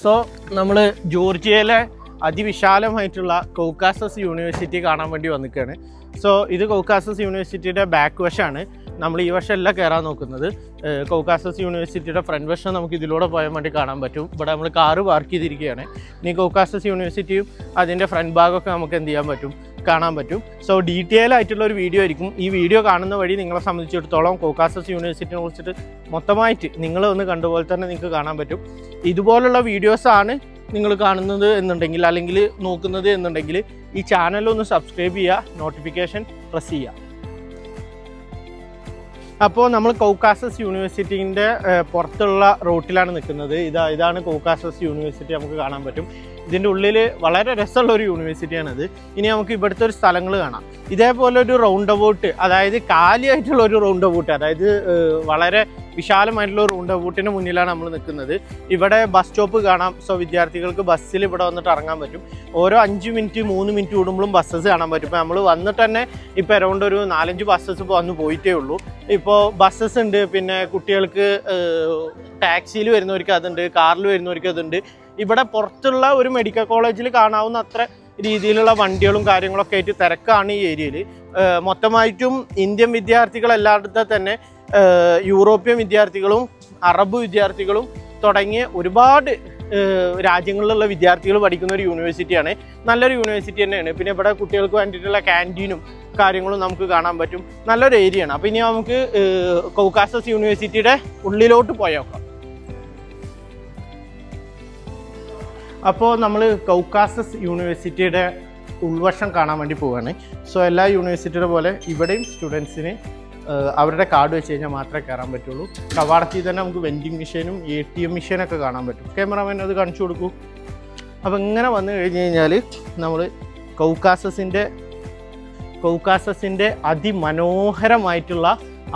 So നമ്മൾ ജോർജിയയിലെ അതിവിശാലമായിട്ടുള്ള കൗക്കാസസ് university കാണാൻ വേണ്ടി വന്നിരിക്കുകയാണ്. സോ ഇത് കൗക്കാസസ് യൂണിവേഴ്സിറ്റിയുടെ ബാക്ക് വശമാണ്. നമ്മൾ ഈ വശമല്ല കയറാൻ നോക്കുന്നത്. കൗക്കാസസ് യൂണിവേഴ്സിറ്റിയുടെ ഫ്രണ്ട് വശം നമുക്ക് ഇതിലൂടെ പോയാൽ വേണ്ടി കാണാൻ പറ്റും. ഇവിടെ നമ്മൾ കാറ് പാർക്ക് ചെയ്തിരിക്കുകയാണ്. ഇനി കൗക്കാസസ് യൂണിവേഴ്സിറ്റിയും അതിൻ്റെ ഫ്രണ്ട് ഭാഗമൊക്കെ നമുക്ക് എന്ത് ചെയ്യാൻ പറ്റും, കാണാൻ പറ്റും. സോ ഡീറ്റെയിൽ ആയിട്ടുള്ള ഒരു വീഡിയോ ആയിരിക്കും. ഈ വീഡിയോ കാണുന്ന വഴി നിങ്ങളെ സംബന്ധിച്ചിടത്തോളം കൗക്കാസസ് യൂണിവേഴ്സിറ്റിനെ കുറിച്ചിട്ട് മൊത്തമായിട്ട് നിങ്ങൾ ഒന്ന് കണ്ടുപോലെ തന്നെ നിങ്ങൾക്ക് കാണാൻ പറ്റും. ഇതുപോലുള്ള വീഡിയോസാണ് നിങ്ങൾ കാണുന്നത് എന്നുണ്ടെങ്കിൽ അല്ലെങ്കിൽ നോക്കുന്നത് എന്നുണ്ടെങ്കിൽ ഈ ചാനലൊന്ന് സബ്സ്ക്രൈബ് ചെയ്യുക, നോട്ടിഫിക്കേഷൻ പ്രസ് ചെയ്യുക. അപ്പോൾ നമ്മൾ കൗക്കാസസ് യൂണിവേഴ്സിറ്റീൻ്റെ പുറത്തുള്ള റോട്ടിലാണ് നിൽക്കുന്നത്. ഇതാണ് കൗക്കാസസ് യൂണിവേഴ്സിറ്റി, നമുക്ക് കാണാൻ പറ്റും. ഇതിൻ്റെ ഉള്ളിൽ വളരെ രസമുള്ള ഒരു യൂണിവേഴ്സിറ്റിയാണിത്. ഇനി നമുക്ക് ഇവിടുത്തെ ഒരു സ്ഥലങ്ങൾ കാണാം. ഇതേപോലെ ഒരു റൗണ്ട് അബൌട്ട്, അതായത് കാലിയായിട്ടുള്ള ഒരു റൗണ്ട് അബൌട്ട്, അതായത് വളരെ വിശാലമായിട്ടുള്ള ഒരു റൗണ്ട് അബൌട്ടിന് മുന്നിലാണ് നമ്മൾ നിൽക്കുന്നത്. ഇവിടെ ബസ് സ്റ്റോപ്പ് കാണാം. സോ വിദ്യാർത്ഥികൾക്ക് ബസ്സിൽ ഇവിടെ വന്നിട്ട് ഇറങ്ങാൻ പറ്റും. ഓരോ 5 മിനിറ്റ് 3 മിനിറ്റ് കൂടുമ്പോഴും ബസ്സസ് കാണാൻ പറ്റും. ഇപ്പോൾ നമ്മൾ വന്നിട്ട് തന്നെ ഇപ്പോൾ അറൗണ്ട് ഒരു 4-5 ബസ്സസ് ഇപ്പോൾ വന്ന് പോയിട്ടേ ഉള്ളൂ. ഇപ്പോൾ ബസ്സസ് ഉണ്ട്, പിന്നെ കുട്ടികൾക്ക് ടാക്സിയിൽ വരുന്നവർക്ക് അതുണ്ട്, കാറിൽ വരുന്നവർക്ക് അതുണ്ട്. ഇവിടെ പുറത്തുള്ള ഒരു മെഡിക്കൽ കോളേജിൽ കാണാവുന്ന അത്ര രീതിയിലുള്ള വണ്ടികളും കാര്യങ്ങളൊക്കെ ആയിട്ട് തിരക്കാണ് ഈ ഏരിയയിൽ. മൊത്തമായിട്ടും ഇന്ത്യൻ വിദ്യാർത്ഥികളല്ലാതെ തന്നെ യൂറോപ്യൻ വിദ്യാർത്ഥികളും അറബ് വിദ്യാർത്ഥികളും തുടങ്ങിയ ഒരുപാട് രാജ്യങ്ങളിലുള്ള വിദ്യാർത്ഥികൾ പഠിക്കുന്ന ഒരു യൂണിവേഴ്സിറ്റിയാണ്. നല്ലൊരു യൂണിവേഴ്സിറ്റി തന്നെയാണ്. പിന്നെ ഇവിടെ കുട്ടികൾക്ക് വേണ്ടിയിട്ടുള്ള ക്യാൻറ്റീനും കാര്യങ്ങളും നമുക്ക് കാണാൻ പറ്റും. നല്ലൊരു ഏരിയയാണ്. അപ്പോൾ ഇനി നമുക്ക് കൗക്കാസസ് യൂണിവേഴ്സിറ്റിയുടെ ഉള്ളിലോട്ട് പോയേക്കാം. അപ്പോൾ നമ്മൾ കൗക്കാസസ് യൂണിവേഴ്സിറ്റിയുടെ ഉൾവശം കാണാൻ വേണ്ടി പോവുകയാണ്. സോ എല്ലാ യൂണിവേഴ്സിറ്റിയുടെ പോലെ ഇവിടെയും സ്റ്റുഡൻസിന് അവരുടെ കാർഡ് വെച്ച് കഴിഞ്ഞാൽ മാത്രമേ കയറാൻ പറ്റുള്ളൂ. കവാടത്തിൽ തന്നെ നമുക്ക് വെൻഡിങ് മെഷീനും ATM മെഷീനൊക്കെ കാണാൻ പറ്റും. ക്യാമറാമാൻ അത് കാണിച്ചു കൊടുക്കൂ. അപ്പോൾ ഇങ്ങനെ വന്നു കഴിഞ്ഞ് കഴിഞ്ഞാൽ നമ്മൾ കൗക്കാസസിൻ്റെ അതിമനോഹരമായിട്ടുള്ള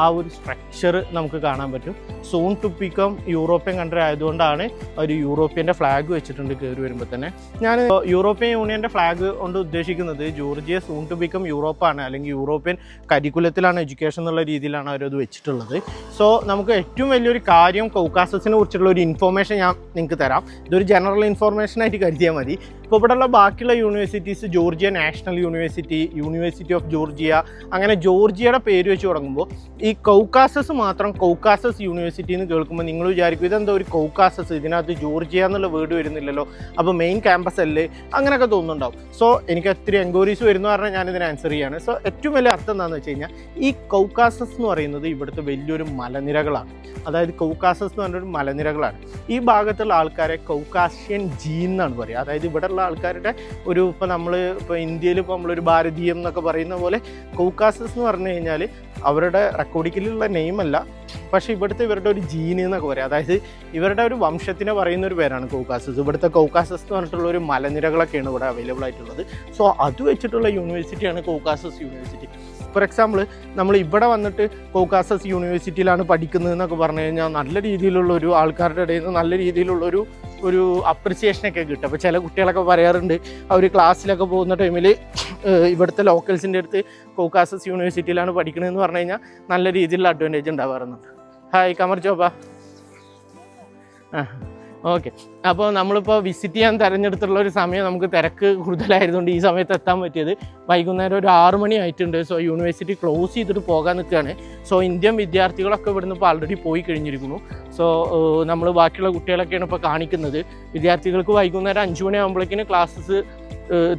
ആ ഒരു സ്ട്രക്ചർ നമുക്ക് കാണാൻ പറ്റും. Soon to become European country ആയതുകൊണ്ടാണ് ഒരു യൂറോപ്യൻ്റെ ഫ്ലാഗ് വെച്ചിട്ടുണ്ട് കയറി വരുമ്പോൾ തന്നെ. ഞാൻ യൂറോപ്യൻ യൂണിയൻ്റെ ഫ്ലാഗ് കൊണ്ട് ഉദ്ദേശിക്കുന്നത് ജോർജിയ സൂൺ ടു ബിക്കം യൂറോപ്പാണ്, അല്ലെങ്കിൽ യൂറോപ്യൻ കരിക്കുലത്തിലാണ് എഡ്യൂക്കേഷൻ എന്നുള്ള രീതിയിലാണ് അവരത് വെച്ചിട്ടുള്ളത്. സോ നമുക്ക് ഏറ്റവും വലിയൊരു കാര്യം കൗക്കാസസിനെ കുറിച്ചുള്ള ഒരു ഇൻഫോർമേഷൻ ഞാൻ നിങ്ങൾക്ക് തരാം. ഇതൊരു ജനറൽ ഇൻഫോർമേഷനായിട്ട് കരുതിയാൽ മതി. ഇപ്പോൾ ഇവിടെയുള്ള ബാക്കിയുള്ള universities Georgia national university, university of Georgia, അങ്ങനെ ജോർജിയയുടെ പേര് വെച്ച് തുടങ്ങുമ്പോൾ ഈ കൗക്കാസസ് മാത്രം കൗക്കാസസ് യൂണിവേഴ്സിറ്റി എന്ന് കേൾക്കുമ്പോൾ നിങ്ങൾ വിചാരിക്കും ഇതെന്താ ഒരു കൗക്കാസസ്, ഇതിനകത്ത് ജോർജിയ എന്നുള്ള വേർഡ് വരുന്നില്ലല്ലോ, അപ്പോൾ മെയിൻ ക്യാമ്പസ് അല്ലേ, അങ്ങനെയൊക്കെ തോന്നുന്നുണ്ടാവും. സോ എനിക്ക് ഒത്തിരി എൻക്വയറീസ് വരുന്ന പറഞ്ഞാൽ ഞാനിതിന് ആൻസർ ചെയ്യാണ്. സോ ഏറ്റവും വലിയ അർത്ഥം എന്താണെന്ന് വെച്ച് കഴിഞ്ഞാൽ ഈ കൗക്കാസസ് എന്ന് പറയുന്നത് ഇവിടുത്തെ വലിയൊരു മലനിരകളാണ്. അതായത് കൗക്കാസസ് എന്ന് പറഞ്ഞൊരു മലനിരകളാണ്. ഈ ഭാഗത്തുള്ള ആൾക്കാരെ കൗക്കാഷ്യൻ ജീൻ എന്നാണ് പറയുക. അതായത് ഇവിടെയുള്ള ആൾക്കാരുടെ ഒരു ഇപ്പോൾ ഇന്ത്യയിൽ ഇപ്പോൾ നമ്മളൊരു ഭാരതീയം എന്നൊക്കെ പറയുന്ന പോലെ കൗക്കാസസ് എന്ന് പറഞ്ഞു കഴിഞ്ഞാൽ അവരുടെ റെക്കോർഡിക്കലുള്ള നെയിമല്ല, പക്ഷേ ഇവരുടെ ഒരു ജീന് എന്നൊക്കെ പറയാം. അതായത് ഇവരുടെ ഒരു വംശത്തിനെ പറയുന്ന ഒരു പേരാണ് കൗക്കാസസ്. ഇവിടുത്തെ കൗക്കാസസ് എന്ന് പറഞ്ഞിട്ടുള്ള ഒരു മലനിരകളൊക്കെയാണ് ഇവിടെ അവൈലബിൾ ആയിട്ടുള്ളത്. സോ അത് വെച്ചിട്ടുള്ള യൂണിവേഴ്സിറ്റിയാണ് കൗക്കാസസ് യൂണിവേഴ്സിറ്റി. ഫോർ എക്സാമ്പിൾ നമ്മൾ ഇവിടെ വന്നിട്ട് കൗക്കാസസ് യൂണിവേഴ്സിറ്റിയിലാണ് പഠിക്കുന്നത് എന്നൊക്കെ പറഞ്ഞു കഴിഞ്ഞാൽ നല്ല രീതിയിലുള്ള ഒരു ആൾക്കാരുടെ ഇടയിൽ നിന്ന് നല്ല രീതിയിലുള്ള ഒരു അപ്രിസിയേഷനൊക്കെ കിട്ടും. അപ്പോൾ ചില കുട്ടികളൊക്കെ പറയാറുണ്ട് അവർ ക്ലാസ്സിലൊക്കെ പോകുന്ന ടൈമിൽ ഇവിടുത്തെ ലോക്കൽസിൻ്റെ അടുത്ത് കൗക്കാസസ് യൂണിവേഴ്സിറ്റിയിലാണ് പഠിക്കണമെന്ന് പറഞ്ഞു കഴിഞ്ഞാൽ നല്ല രീതിയിലുള്ള അഡ്വാൻറ്റേജ് ഉണ്ടാവാറുണ്ട്. ഹായ് കമർ ജോബ. ഓക്കെ, അപ്പോൾ നമ്മളിപ്പോൾ വിസിറ്റ് ചെയ്യാൻ തിരഞ്ഞെടുത്തുള്ള ഒരു സമയം നമുക്ക് തിരക്ക് കൂടുതലായതുകൊണ്ട് ഈ സമയത്ത് എത്താൻ പറ്റിയത് വൈകുന്നേരം ഒരു 6 മണി ആയിട്ടുണ്ട്. സോ യൂണിവേഴ്സിറ്റി ക്ലോസ് ചെയ്തിട്ട് പോകാൻ നിൽക്കുകയാണ്. സോ ഇന്ത്യൻ വിദ്യാർത്ഥികളൊക്കെ ഇവിടുന്ന് ഇപ്പോൾ ആൾറെഡി പോയി കഴിഞ്ഞിരിക്കുന്നു. സോ നമ്മൾ ബാക്കിയുള്ള കുട്ടികളൊക്കെയാണ് ഇപ്പോൾ കാണിക്കുന്നത്. വിദ്യാർത്ഥികൾക്ക് വൈകുന്നേരം 5 മണിയാകുമ്പോഴേക്കിന് ക്ലാസ്സസ്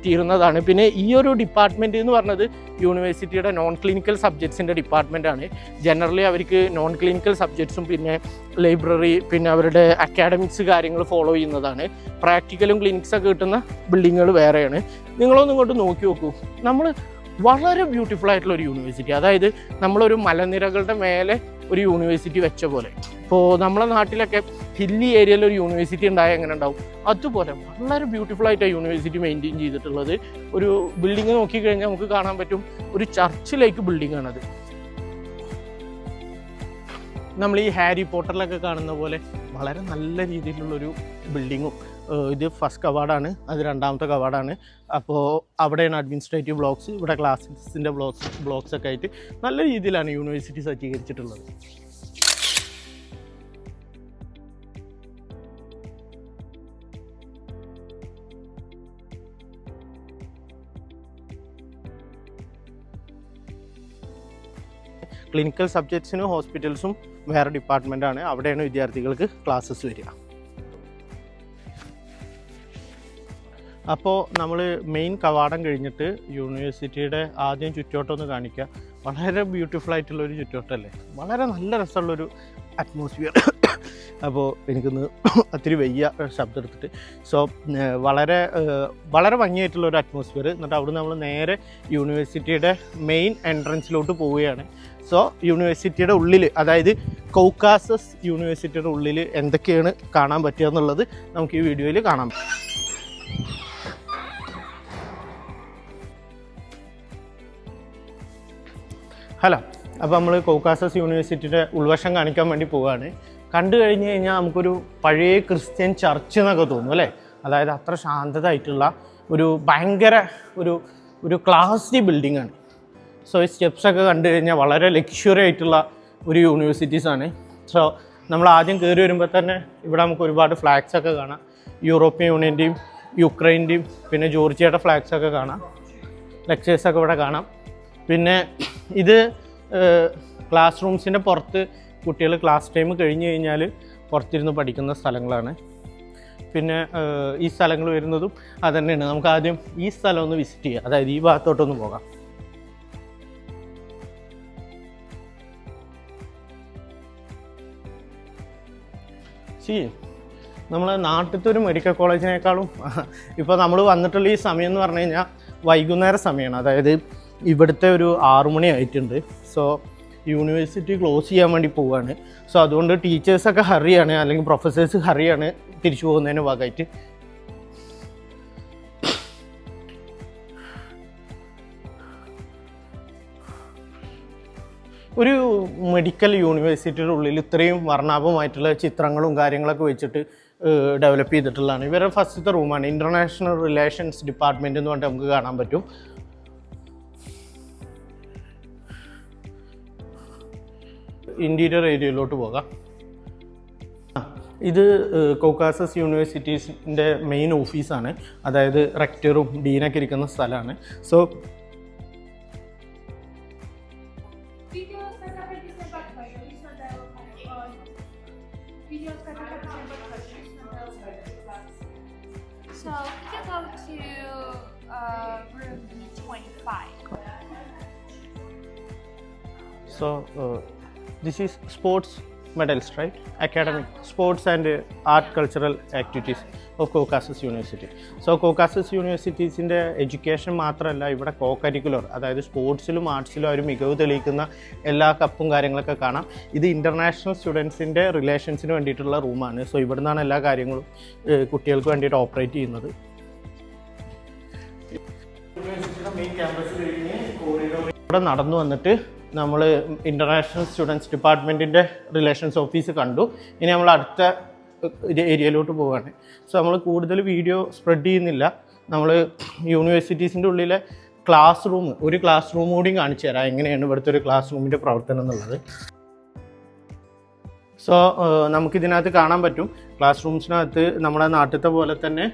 തീരുന്നതാണ്. പിന്നെ ഈ ഒരു ഡിപ്പാർട്ട്മെൻറ്റ് എന്ന് പറഞ്ഞത് യൂണിവേഴ്സിറ്റിയുടെ നോൺ ക്ലിനിക്കൽ സബ്ജക്ട്സിൻ്റെ ഡിപ്പാർട്ട്മെൻറ്റാണ്. ജനറലി അവർക്ക് നോൺ ക്ലിനിക്കൽ സബ്ജക്ട്സും പിന്നെ ലൈബ്രറി പിന്നെ അവരുടെ അക്കാഡമിക്സ് കാര്യങ്ങൾ ഫോളോ ചെയ്യുന്നതാണ്. പ്രാക്ടിക്കലും ക്ലിനിക്സൊക്കെ കിട്ടുന്ന ബിൽഡിങ്ങുകൾ വേറെയാണ്. നിങ്ങളൊന്നും ഇങ്ങോട്ട് നോക്കി നോക്കൂ. നമ്മൾ വളരെ ബ്യൂട്ടിഫുൾ ആയിട്ടുള്ള ഒരു യൂണിവേഴ്സിറ്റി, അതായത് നമ്മളൊരു മലനിരകളുടെ മേലെ ഒരു യൂണിവേഴ്സിറ്റി വെച്ച പോലെ. ഇപ്പോൾ നമ്മളെ നാട്ടിലൊക്കെ ഹില്ലി ഏരിയയിൽ ഒരു യൂണിവേഴ്സിറ്റി ഉണ്ടായാൽ എങ്ങനെ ഉണ്ടാവും, അതുപോലെ വളരെ ബ്യൂട്ടിഫുൾ ആയിട്ടാണ് യൂണിവേഴ്സിറ്റി മെയിൻറ്റെയിൻ ചെയ്തിട്ടുള്ളത്. ഒരു ബിൽഡിങ് നോക്കിക്കഴിഞ്ഞാൽ നമുക്ക് കാണാൻ പറ്റും ഒരു ചർച്ചിലേക്ക് ബിൽഡിങ്ങാണത്. നമ്മൾ ഈ ഹാരി പോട്ടറിലൊക്കെ കാണുന്ന പോലെ വളരെ നല്ല രീതിയിലുള്ളൊരു ബിൽഡിങ്ങും. ഇത് ഫസ്റ്റ് കവാടാണ്, അത് 2ാമത്തെ കവാടാണ്. അപ്പോൾ അവിടെയാണ് അഡ്മിനിസ്ട്രേറ്റീവ് ബ്ലോക്സ്, ഇവിടെ ക്ലാസ്സിൻ്റെ ബ്ലോക്സ് ഒക്കെ ആയിട്ട് നല്ല രീതിയിലാണ് യൂണിവേഴ്സിറ്റി സജ്ജീകരിച്ചിട്ടുള്ളത്. ക്ലിനിക്കൽ സബ്ജക്ട്സിനും ഹോസ്പിറ്റൽസും വേറെ ഡിപ്പാർട്ട്മെൻറ്റാണ്. അവിടെയാണ് വിദ്യാർത്ഥികൾക്ക് ക്ലാസ്സസ് വരിക. അപ്പോൾ നമ്മൾ മെയിൻ കവാടം കഴിഞ്ഞിട്ട് യൂണിവേഴ്സിറ്റിയുടെ ആദ്യം ചുറ്റോട്ടം കാണിക്കുക. വളരെ ബ്യൂട്ടിഫുൾ ആയിട്ടുള്ളൊരു ചുറ്റോട്ടമല്ലേ, വളരെ നല്ല രസമുള്ളൊരു അറ്റ്മോസ്ഫിയർ. അപ്പോൾ എനിക്കൊന്ന് ഒത്തിരി വയ്യ ശബ്ദം എടുത്തിട്ട്. സോ വളരെ ഭംഗിയായിട്ടുള്ളൊരു അറ്റ്മോസ്ഫിയർ. എന്നിട്ട് അവിടെ നമ്മൾ നേരെ യൂണിവേഴ്സിറ്റിയുടെ മെയിൻ എൻട്രൻസിലോട്ട് പോവുകയാണ്. സോ യൂണിവേഴ്സിറ്റിയുടെ ഉള്ളിൽ, അതായത് കൗക്കാസസ് യൂണിവേഴ്സിറ്റിയുടെ ഉള്ളിൽ എന്തൊക്കെയാണ് കാണാൻ പറ്റുക എന്നുള്ളത് നമുക്ക് ഈ വീഡിയോയിൽ കാണാം. ഹലോ, അപ്പോൾ നമ്മൾ കൗക്കാസസ് യൂണിവേഴ്സിറ്റിയുടെ ഉൾവശം കാണിക്കാൻ വേണ്ടി പോവുകയാണ്. കണ്ടു കഴിഞ്ഞ് കഴിഞ്ഞാൽ നമുക്കൊരു പഴയ ക്രിസ്ത്യൻ ചർച്ച് എന്നൊക്കെ തോന്നും അല്ലേ. അതായത് അത്ര ശാന്തതായിട്ടുള്ള ഭയങ്കര ഒരു ക്ലാസി ബിൽഡിംഗ് ആണ്. സോ ഈ സ്റ്റെപ്സൊക്കെ കണ്ടു കഴിഞ്ഞാൽ വളരെ ലക്ഷറി ആയിട്ടുള്ള ഒരു യൂണിവേഴ്സിറ്റീസാണ്. സോ നമ്മൾ ആദ്യം കയറി വരുമ്പോൾ തന്നെ ഇവിടെ നമുക്ക് ഒരുപാട് ഫ്ലാഗ്സൊക്കെ കാണാം. യൂറോപ്യൻ യൂണിയൻ്റെയും യുക്രൈൻ്റെയും പിന്നെ ജോർജിയയുടെ ഫ്ലാഗ്സൊക്കെ കാണാം. ലെക്ചേഴ്സൊക്കെ ഇവിടെ കാണാം. പിന്നെ ഇത് ക്ലാസ് റൂംസിൻ്റെ പുറത്ത് കുട്ടികൾ ക്ലാസ് ടൈം കഴിഞ്ഞ് കഴിഞ്ഞാൽ പുറത്തിരുന്ന് പഠിക്കുന്ന സ്ഥലങ്ങളാണ്. പിന്നെ ഈ സ്ഥലങ്ങൾ വരുന്നതും അത് തന്നെയാണ്. നമുക്ക് ആദ്യം ഈ സ്ഥലം ഒന്ന് വിസിറ്റ് ചെയ്യാം, അതായത് ഈ ഭാഗത്തോട്ടൊന്ന് പോകാം. നമ്മളെ നാട്ടിലത്തെ ഒരു മെഡിക്കൽ കോളേജിനേക്കാളും ഇപ്പോൾ നമ്മൾ വന്നിട്ടുള്ള ഈ സമയം എന്ന് പറഞ്ഞു കഴിഞ്ഞാൽ വൈകുന്നേര സമയമാണ്. അതായത് ഇവിടുത്തെ ഒരു 6 മണി ആയിട്ടുണ്ട്. സോ യൂണിവേഴ്സിറ്റി ക്ലോസ് ചെയ്യാൻ വേണ്ടി പോവുകയാണ്. സോ അതുകൊണ്ട് ടീച്ചേഴ്സൊക്കെ ഹറിയാണ്, അല്ലെങ്കിൽ പ്രൊഫസേഴ്സ് ഹറിയാണ് തിരിച്ചു പോകുന്നതിന് ഭാഗമായിട്ട്. ഒരു മെഡിക്കൽ യൂണിവേഴ്സിറ്റിയുടെ ഉള്ളിൽ ഇത്രയും വർണ്ണാഭമായിട്ടുള്ള ചിത്രങ്ങളും കാര്യങ്ങളൊക്കെ വെച്ചിട്ട് ഡെവലപ്പ് ചെയ്തിട്ടുള്ളതാണ്. ഇവരുടെ ഫസ്റ്റത്തെ റൂമാണ്. ഇൻ്റർനാഷണൽ റിലേഷൻസ് ഡിപ്പാർട്ട്മെൻറ്റ് എന്ന് പറഞ്ഞിട്ട് നമുക്ക് കാണാൻ പറ്റും. ഇൻറ്റീരിയർ ഏരിയയിലോട്ട് പോകാം. ഇത് കൗക്കാസസ് യൂണിവേഴ്സിറ്റീസിൻ്റെ മെയിൻ ഓഫീസാണ്. അതായത് റെക്ടറും ഡീനൊക്കെ ഇരിക്കുന്ന സ്ഥലമാണ്. So So we can go to room B25. So this is sports medals, right? Academic, sports and art cultural activities of Caucasus University. So Caucasus Universityസിൻ്റെ എഡ്യൂക്കേഷൻ മാത്രമല്ല, ഇവിടെ കോ കരിക്കുലർ, അതായത് സ്പോർട്സിലും ആർട്സിലും അവർ മികവ് തെളിയിക്കുന്ന എല്ലാ കപ്പും കാര്യങ്ങളൊക്കെ കാണാം. ഇത് ഇൻ്റർനാഷണൽ സ്റ്റുഡൻസിൻ്റെ റിലേഷൻസിന് വേണ്ടിയിട്ടുള്ള റൂമാണ്. സോ ഇവിടെ നിന്നാണ് എല്ലാ കാര്യങ്ങളും കുട്ടികൾക്ക് വേണ്ടിയിട്ട് ഓപ്പറേറ്റ് ചെയ്യുന്നത്. യൂണിവേഴ്സിറ്റിയുടെ മെയിൻ ക്യാമ്പസ് കഴിഞ്ഞ് കോറിഡോറിലൂടെ നടന്നു വന്നിട്ട് നമ്മൾ ഇൻ്റർനാഷണൽ സ്റ്റുഡൻസ് ഡിപ്പാർട്ട്മെൻറ്റിൻ്റെ റിലേഷൻസ് ഓഫീസ് കണ്ടു. ഇനി നമ്മൾ അടുത്ത ഏരിയയിലോട്ട് പോവുകയാണ്. സോ നമ്മൾ കൂടുതൽ വീഡിയോ സ്പ്രെഡ് ചെയ്യുന്നില്ല. നമ്മൾ യൂണിവേഴ്സിറ്റീസിൻ്റെ ഉള്ളിലെ ഒരു ക്ലാസ് റൂം കൂടിയും കാണിച്ചു തരാം, എങ്ങനെയാണ് ഇവിടുത്തെ ഒരു ക്ലാസ് റൂമിൻ്റെ പ്രവർത്തനം എന്നുള്ളത്. സോ നമുക്കിതിനകത്ത് കാണാൻ പറ്റും, ക്ലാസ് റൂംസിനകത്ത് നമ്മുടെ നാട്ടിലത്തെ പോലെ തന്നെ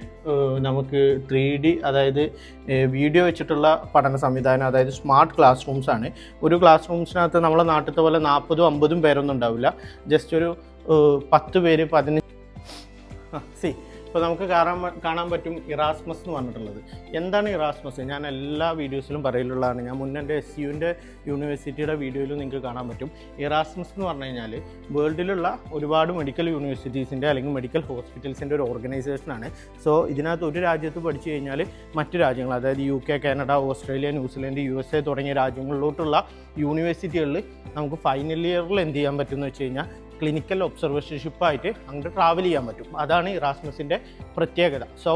നമുക്ക് 3D, അതായത് വീഡിയോ വെച്ചിട്ടുള്ള പഠന സംവിധാനം, അതായത് സ്മാർട്ട് ക്ലാസ് റൂംസാണ്. ഒരു ക്ലാസ് റൂംസിനകത്ത് നമ്മളെ നാട്ടിലത്തെ പോലെ 40-50 പേരൊന്നും ഉണ്ടാവില്ല. ജസ്റ്റ് ഒരു 10 പേര് 15. ഇപ്പോൾ നമുക്ക് കാണാൻ പറ്റും ഇറാസ്മസ് എന്ന് പറഞ്ഞിട്ടുള്ളത്. എന്താണ് ഇറാസ്മസ്? ഞാൻ എല്ലാ വീഡിയോസിലും പറയലുള്ളതാണ്. ഞാൻ മുന്നേ എൻ്റെ SUവിൻ്റെ യൂണിവേഴ്സിറ്റിയുടെ വീഡിയോയിലും നിങ്ങൾക്ക് കാണാൻ പറ്റും. ഇറാസ്മസ് എന്ന് പറഞ്ഞു കഴിഞ്ഞാൽ വേൾഡിലുള്ള ഒരുപാട് മെഡിക്കൽ യൂണിവേഴ്സിറ്റീസിൻ്റെ അല്ലെങ്കിൽ മെഡിക്കൽ ഹോസ്പിറ്റൽസിൻ്റെ ഒരു ഓർഗനൈസേഷനാണ്. സോ ഇതിനകത്ത് ഒരു രാജ്യത്ത് പഠിച്ചു കഴിഞ്ഞാൽ മറ്റു രാജ്യങ്ങൾ, അതായത് UK, Canada, Australia, New Zealand, USA തുടങ്ങിയ രാജ്യങ്ങളിലോട്ടുള്ള യൂണിവേഴ്സിറ്റികളിൽ നമുക്ക് ഫൈനൽ ഇയറിൽ എന്ത് ചെയ്യാൻ പറ്റുമെന്ന് വെച്ച് കഴിഞ്ഞാൽ ക്ലിനിക്കൽ ഒബ്സർവേഷൻഷിപ്പായിട്ട് അങ്ങോട്ട് ട്രാവൽ ചെയ്യാൻ പറ്റും. അതാണ് ഇറാസ്മസിൻ്റെ പ്രത്യേകത. സോ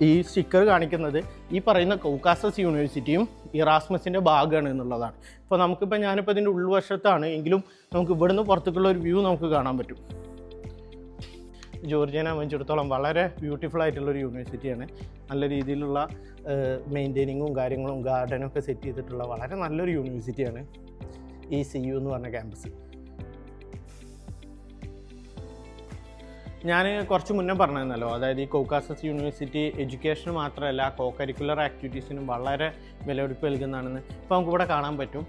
ഈ സ്റ്റിക്കർ കാണിക്കുന്നത് ഈ പറയുന്ന കൗക്കാസസ് യൂണിവേഴ്സിറ്റിയും ഇറാസ്മസിൻ്റെ ഭാഗമാണ് എന്നുള്ളതാണ്. ഇപ്പോൾ ഞാനിപ്പോൾ ഇതിൻ്റെ ഉൾവശത്താണ്, എങ്കിലും നമുക്ക് ഇവിടുന്ന് പുറത്തേക്കുള്ള ഒരു വ്യൂ നമുക്ക് കാണാൻ പറ്റും. ജോർജിയനെ സംബന്ധിച്ചിടത്തോളം വളരെ ബ്യൂട്ടിഫുൾ ആയിട്ടുള്ളൊരു യൂണിവേഴ്സിറ്റിയാണ്. നല്ല രീതിയിലുള്ള മെയിൻറ്റെയിനിങ്ങും കാര്യങ്ങളും ഗാർഡനും ഒക്കെ സെറ്റ് ചെയ്തിട്ടുള്ള വളരെ നല്ലൊരു യൂണിവേഴ്സിറ്റിയാണ് ഈ CU എന്ന് പറഞ്ഞ ക്യാമ്പസ്. ഞാൻ കുറച്ച് മുന്നേ പറഞ്ഞിരുന്നല്ലോ, അതായത് ഈ കൗക്കാസസ് യൂണിവേഴ്സിറ്റി എഡ്യൂക്കേഷൻ മാത്രമല്ല കോ കരിക്കുലർ ആക്ടിവിറ്റീസിനും വളരെ വിലപിടിപ്പ് നൽകുന്നതാണെന്ന് ഇപ്പോൾ നമുക്കിവിടെ കാണാൻ പറ്റും.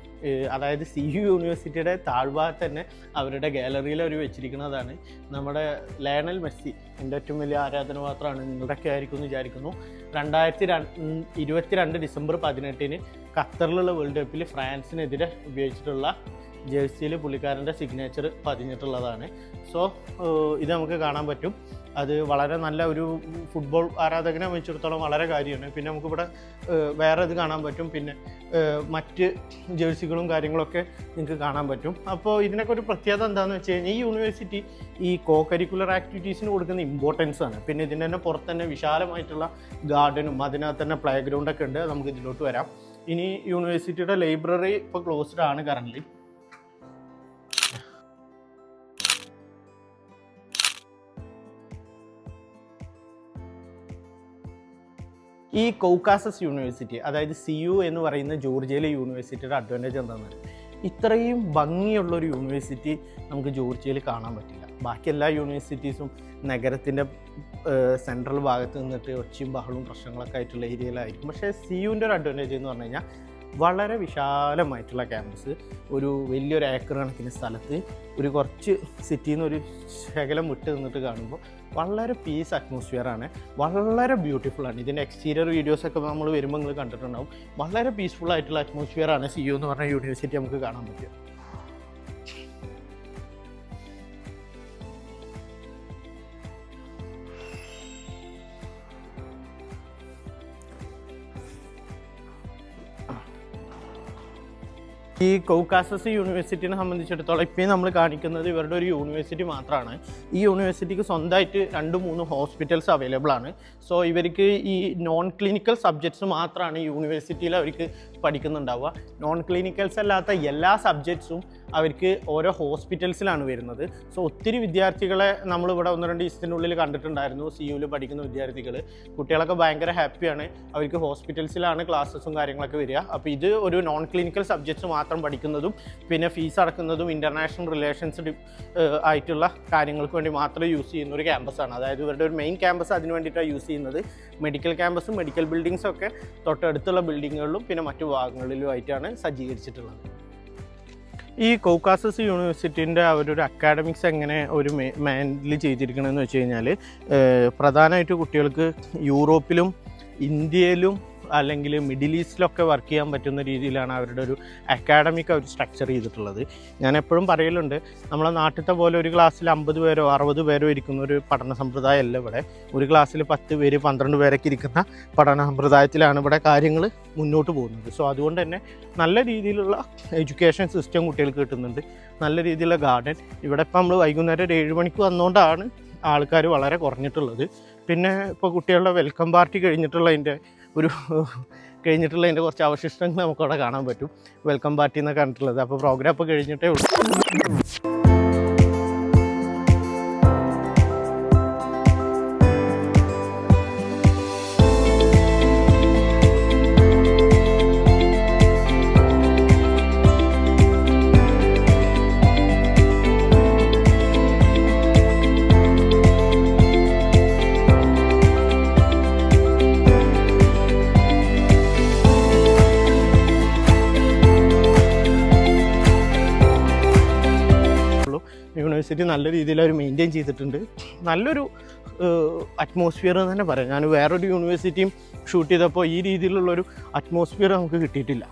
അതായത് CU യൂണിവേഴ്സിറ്റിയുടെ താഴ്ഭാഗത്ത് തന്നെ അവരുടെ ഗാലറിയിൽ അവർ വെച്ചിരിക്കുന്നതാണ് നമ്മുടെ ലയണൽ മെസ്സി. എൻ്റെ ഏറ്റവും വലിയ ആരാധനപാത്രമാണ്, നിങ്ങളുടെയൊക്കെ ആയിരിക്കും എന്ന് വിചാരിക്കുന്നു. 2022 ഡിസംബർ 18 ഖത്തറിലുള്ള വേൾഡ് കപ്പിൽ ഫ്രാൻസിനെതിരെ ഉപയോഗിച്ചിട്ടുള്ള ജേഴ്സിയിൽ പുള്ളിക്കാരൻ്റെ സിഗ്നേച്ചർ പതിഞ്ഞിട്ടുള്ളതാണ്. സോ ഇത് നമുക്ക് കാണാൻ പറ്റും. അത് വളരെ നല്ല ഒരു ഫുട്ബോൾ ആരാധകനെ വെച്ചിടത്തോളം വളരെ കാര്യമാണ്. പിന്നെ നമുക്കിവിടെ വേറെ ഇത് കാണാൻ പറ്റും, പിന്നെ മറ്റ് ജേഴ്സികളും കാര്യങ്ങളൊക്കെ നിങ്ങൾക്ക് കാണാൻ പറ്റും. അപ്പോൾ ഇതിനൊക്കെ ഒരു പ്രത്യേകത എന്താണെന്ന് വെച്ച് കഴിഞ്ഞാൽ ഈ യൂണിവേഴ്സിറ്റി ഈ കോ കരിക്കുലർ ആക്ടിവിറ്റീസിന് കൊടുക്കുന്ന ഇമ്പോർട്ടൻസ് ആണ്. പിന്നെ ഇതിൻ്റെ തന്നെ പുറത്ത് തന്നെ വിശാലമായിട്ടുള്ള ഗാർഡനും അതിനകത്ത് തന്നെ പ്ലേ ഗ്രൗണ്ടൊക്കെ ഉണ്ട്. നമുക്ക് ഇതിലോട്ട് വരാം. ഇനി യൂണിവേഴ്സിറ്റിയുടെ ലൈബ്രറി ഇപ്പോൾ ക്ലോസ്ഡ് ആണ് കറൻ്റ്ലി. ഈ കൗക്കാസസ് യൂണിവേഴ്സിറ്റി, അതായത് CU എന്ന് പറയുന്ന ജോർജിയയിലെ യൂണിവേഴ്സിറ്റിയുടെ അഡ്വാൻറ്റേജ് എന്താണെന്ന് ഇത്രയും ഭംഗിയുള്ളൊരു യൂണിവേഴ്സിറ്റി നമുക്ക് ജോർജിയയിൽ കാണാൻ പറ്റില്ല. ബാക്കി എല്ലാ യൂണിവേഴ്സിറ്റീസും നഗരത്തിൻ്റെ സെൻട്രൽ ഭാഗത്ത് നിന്നിട്ട് ഒച്ചയും ബഹളവും പ്രശ്നങ്ങളൊക്കെ ആയിട്ടുള്ള ഏരിയയിലായിരിക്കും. പക്ഷേ CUവിൻ്റെ ഒരു അഡ്വാൻറ്റേജ് എന്ന് പറഞ്ഞു കഴിഞ്ഞാൽ വളരെ വിശാലമായിട്ടുള്ള ക്യാമ്പസ്, ഒരു വലിയൊരു ഏക്കർ കണക്കിന് സ്ഥലത്ത് ഒരു കുറച്ച് സിറ്റിയിൽ നിന്ന് ഒരു ശകലം വിട്ട് നിന്നിട്ട് കാണുമ്പോൾ വളരെ പീസ് അറ്റ്മോസ്ഫിയറാണ്, വളരെ ബ്യൂട്ടിഫുള്ളാണ്. ഇതിൻ്റെ എക്സ്റ്റീരിയർ വീഡിയോസൊക്കെ നമ്മൾ വരുമ്പോൾ നിങ്ങൾ കണ്ടിട്ടുണ്ടാവും. വളരെ പീസ്ഫുൾ ആയിട്ടുള്ള അറ്റ്മോസ്ഫിയറാണ് CU എന്ന് പറഞ്ഞ യൂണിവേഴ്സിറ്റി നമുക്ക് കാണാൻ പറ്റുക. ഈ കൗക്കാസസ് യൂണിവേഴ്സിറ്റിനെ സംബന്ധിച്ചിടത്തോളം ഇപ്പോൾ നമ്മൾ കാണിക്കുന്നത് ഇവരുടെ ഒരു യൂണിവേഴ്സിറ്റി മാത്രമാണ്. ഈ യൂണിവേഴ്സിറ്റിക്ക് സ്വന്തമായിട്ട് 2-3 ഹോസ്പിറ്റൽസ് അവൈലബിൾ ആണ്. സോ ഇവർക്ക് ഈ നോൺ ക്ലിനിക്കൽ സബ്ജക്ട്സ് മാത്രമാണ് യൂണിവേഴ്സിറ്റിയിൽ അവർക്ക് പഠിക്കുന്നുണ്ടാവുക. നോൺ ക്ലിനിക്കൽസ് അല്ലാത്ത എല്ലാ സബ്ജക്ട്സും അവർക്ക് ഓരോ ഹോസ്പിറ്റൽസിലാണ് വരുന്നത്. സോ ഒത്തിരി വിദ്യാർത്ഥികളെ നമ്മളിവിടെ 1-2 ദിവസത്തിനുള്ളിൽ കണ്ടിട്ടുണ്ടായിരുന്നു. CUവിൽ പഠിക്കുന്ന വിദ്യാർത്ഥികൾ, കുട്ടികളൊക്കെ ഭയങ്കര ഹാപ്പിയാണ്. അവർക്ക് ഹോസ്പിറ്റൽസിലാണ് ക്ലാസ്സസും കാര്യങ്ങളൊക്കെ വരിക. അപ്പോൾ ഇത് ഒരു നോൺ ക്ലിനിക്കൽ സബ്ജക്ട്സ് മാത്രം പഠിക്കുന്നതും പിന്നെ ഫീസ് അടക്കുന്നതും ഇൻ്റർനാഷണൽ റിലേഷൻസ് ആയിട്ടുള്ള കാര്യങ്ങൾക്ക് വേണ്ടി മാത്രം യൂസ് ചെയ്യുന്ന ഒരു ക്യാമ്പസാണ്. അതായത് ഇവരുടെ ഒരു മെയിൻ ക്യാമ്പസ് അതിന് വേണ്ടിയിട്ടാണ് യൂസ് ചെയ്യുന്നത്. മെഡിക്കൽ ക്യാമ്പസും മെഡിക്കൽ ബിൽഡിങ്സും ഒക്കെ തൊട്ടടുത്തുള്ള ബിൽഡിങ്ങുകളിലും പിന്നെ മറ്റു ഭാഗങ്ങളിലുമായിട്ടാണ് സജ്ജീകരിച്ചിട്ടുള്ളത്. ഈ കൗക്കാസസ് യൂണിവേഴ്സിറ്റിൻ്റെ അവരൊരു അക്കാഡമിക്സ് എങ്ങനെ ഒരു മാൻഡിൽ ചെയ്തിരിക്കണമെന്ന് വെച്ച് കഴിഞ്ഞാൽ പ്രധാനമായിട്ട് കുട്ടികൾക്ക് യൂറോപ്പിലും ഇന്ത്യയിലും അല്ലെങ്കിൽ മിഡിൽ ഈസ്റ്റിലൊക്കെ വർക്ക് ചെയ്യാൻ പറ്റുന്ന രീതിയിലാണ് അവരുടെ ഒരു അക്കാഡമിക് അവർ സ്ട്രക്ചർ ചെയ്തിട്ടുള്ളത്. ഞാൻ എപ്പോഴും പറയലുണ്ട്, നമ്മളെ നാട്ടിലത്തെ പോലെ ഒരു ക്ലാസ്സിൽ 50 പേരോ 60 പേരോ ഇരിക്കുന്ന ഒരു പഠന സമ്പ്രദായമല്ല ഇവിടെ. ഒരു ക്ലാസ്സിൽ 10 പേര് 12 പേരൊക്കെ ഇരിക്കുന്ന പഠന സമ്പ്രദായത്തിലാണ് ഇവിടെ കാര്യങ്ങൾ മുന്നോട്ട് പോകുന്നത്. സോ അതുകൊണ്ട് തന്നെ നല്ല രീതിയിലുള്ള എഡ്യൂക്കേഷൻ സിസ്റ്റം കുട്ടികൾക്ക് കിട്ടുന്നുണ്ട്, നല്ല രീതിയിലുള്ള ഗാർഡൻ. ഇവിടെ ഇപ്പം നമ്മൾ വൈകുന്നേരം ഒരു 7 മണിക്ക് വന്നുകൊണ്ടാണ് ആൾക്കാർ വളരെ കുറഞ്ഞിട്ടുള്ളത്. പിന്നെ ഇപ്പോൾ കുട്ടികളുടെ വെൽക്കം പാർട്ടി കഴിഞ്ഞിട്ടുള്ളതിൻ്റെ കുറച്ച് അവശിഷ്ടങ്ങൾ നമുക്കവിടെ കാണാൻ പറ്റും. വെൽക്കം പാർട്ടി എന്നൊക്കെ കണ്ടിട്ടുള്ളത്. അപ്പോൾ പ്രോഗ്രാം ഇപ്പോൾ കഴിഞ്ഞിട്ടേ ഉള്ളൂ. യൂണിവേഴ്സിറ്റി നല്ല രീതിയിൽ അവർ മെയിൻറ്റെയിൻ ചെയ്തിട്ടുണ്ട്. നല്ലൊരു അറ്റ്മോസ്ഫിയർ എന്ന് തന്നെ പറയാം. ഞാൻ വേറൊരു യൂണിവേഴ്സിറ്റിയും ഷൂട്ട് ചെയ്തപ്പോൾ ഈ രീതിയിലുള്ളൊരു അറ്റ്മോസ്ഫിയർ നമുക്ക് കിട്ടിയിട്ടില്ല.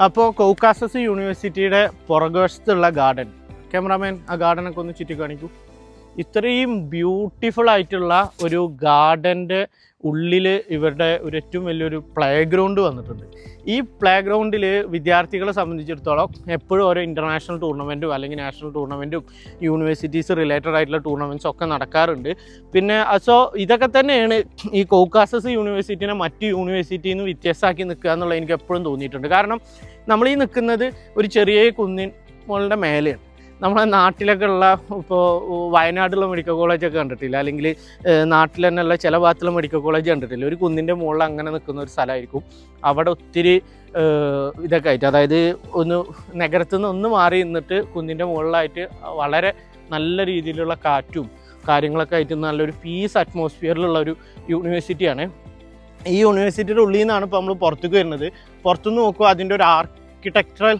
അപ്പോൾ കൗക്കാസസ് യൂണിവേഴ്സിറ്റിയുടെ പുറകുവശത്തുള്ള ഗാർഡൻ, ക്യാമറാമാൻ ആ ഗാർഡനൊക്കെ ഒന്ന് ചുറ്റി കാണിക്കൂ. ഇത്രയും ബ്യൂട്ടിഫുൾ ആയിട്ടുള്ള ഒരു ഗാർഡൻ്റെ ഉള്ളിൽ ഇവരുടെ ഒരു ഏറ്റവും വലിയൊരു പ്ലേ ഗ്രൗണ്ട് വന്നിട്ടുണ്ട്. ഈ പ്ലേ ഗ്രൗണ്ടിൽ വിദ്യാർത്ഥികളെ സംബന്ധിച്ചിടത്തോളം എപ്പോഴും ഓരോ ഇൻ്റർനാഷണൽ ടൂർണമെൻറ്റും അല്ലെങ്കിൽ നാഷണൽ ടൂർണമെൻറ്റും യൂണിവേഴ്സിറ്റീസ് റിലേറ്റഡ് ആയിട്ടുള്ള ടൂർണമെൻറ്റ്സും ഒക്കെ നടക്കാറുണ്ട്. പിന്നെ സോ ഇതൊക്കെ തന്നെയാണ് ഈ കൗക്കാസസ് യൂണിവേഴ്സിറ്റിനെ മറ്റ് യൂണിവേഴ്സിറ്റിയിൽ നിന്ന് വ്യത്യസ്തമാക്കി നിൽക്കുക എന്നുള്ളത് എനിക്ക് എപ്പോഴും തോന്നിയിട്ടുണ്ട്. കാരണം നമ്മൾ ഈ നിൽക്കുന്നത് ഒരു ചെറിയ കുന്നിൻ മുകളുടെ മേലെയാണ്. നമ്മളെ നാട്ടിലൊക്കെ ഉള്ള ഇപ്പോൾ വയനാട്ടിലുള്ള മെഡിക്കൽ കോളേജൊക്കെ കണ്ടിട്ടില്ല, അല്ലെങ്കിൽ നാട്ടിൽ തന്നെയുള്ള ചില ഭാഗത്തുള്ള മെഡിക്കൽ കോളേജ് കണ്ടിട്ടില്ല. ഒരു കുന്നിൻ്റെ മുകളിൽ അങ്ങനെ നിൽക്കുന്ന ഒരു സ്ഥലമായിരിക്കും. അവിടെ ഒത്തിരി ഇതൊക്കെ ആയിട്ട്, അതായത് ഒന്ന് നഗരത്തിൽ നിന്ന് ഒന്ന് മാറി നിന്നിട്ട് കുന്നിൻ്റെ മുകളിലായിട്ട് വളരെ നല്ല രീതിയിലുള്ള കാറ്റും കാര്യങ്ങളൊക്കെ ആയിട്ട് നല്ലൊരു പീസ് അറ്റ്മോസ്ഫിയറിലുള്ള ഒരു യൂണിവേഴ്സിറ്റിയാണ്. ഈ യൂണിവേഴ്സിറ്റിയുടെ ഉള്ളിൽ നിന്നാണ് ഇപ്പോൾ നമ്മൾ പുറത്തേക്ക് വരുന്നത്. പുറത്തുനിന്ന് നോക്കുക, അതിൻ്റെ ഒരു ആർക്കിടെക്ചറൽ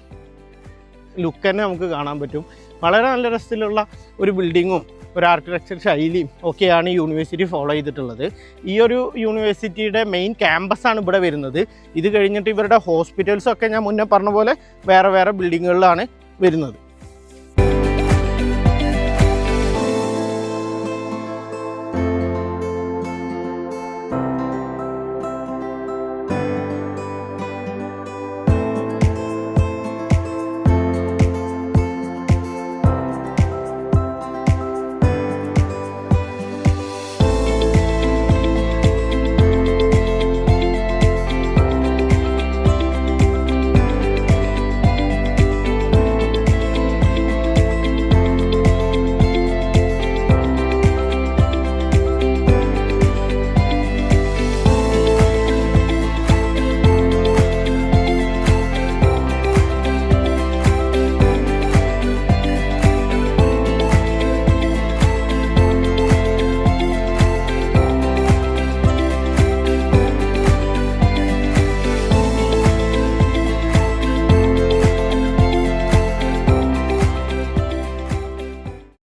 ലുക്ക് തന്നെ നമുക്ക് കാണാൻ പറ്റും. വളരെ നല്ല രസത്തിലുള്ള ഒരു ബിൽഡിങ്ങും ഒരു ആർക്കിടെക്ചർ ശൈലിയും ഒക്കെയാണ് ഈ യൂണിവേഴ്സിറ്റി ഫോളോ ചെയ്തിട്ടുള്ളത്. ഈ ഒരു യൂണിവേഴ്സിറ്റിയുടെ മെയിൻ ക്യാമ്പസാണ് ഇവിടെ വരുന്നത്. ഇത് കഴിഞ്ഞിട്ട് ഇവരുടെ ഹോസ്പിറ്റൽസൊക്കെ ഞാൻ മുന്നേ പറഞ്ഞ പോലെ വേറെ വേറെ ബിൽഡിങ്ങുകളിലാണ് വരുന്നത്.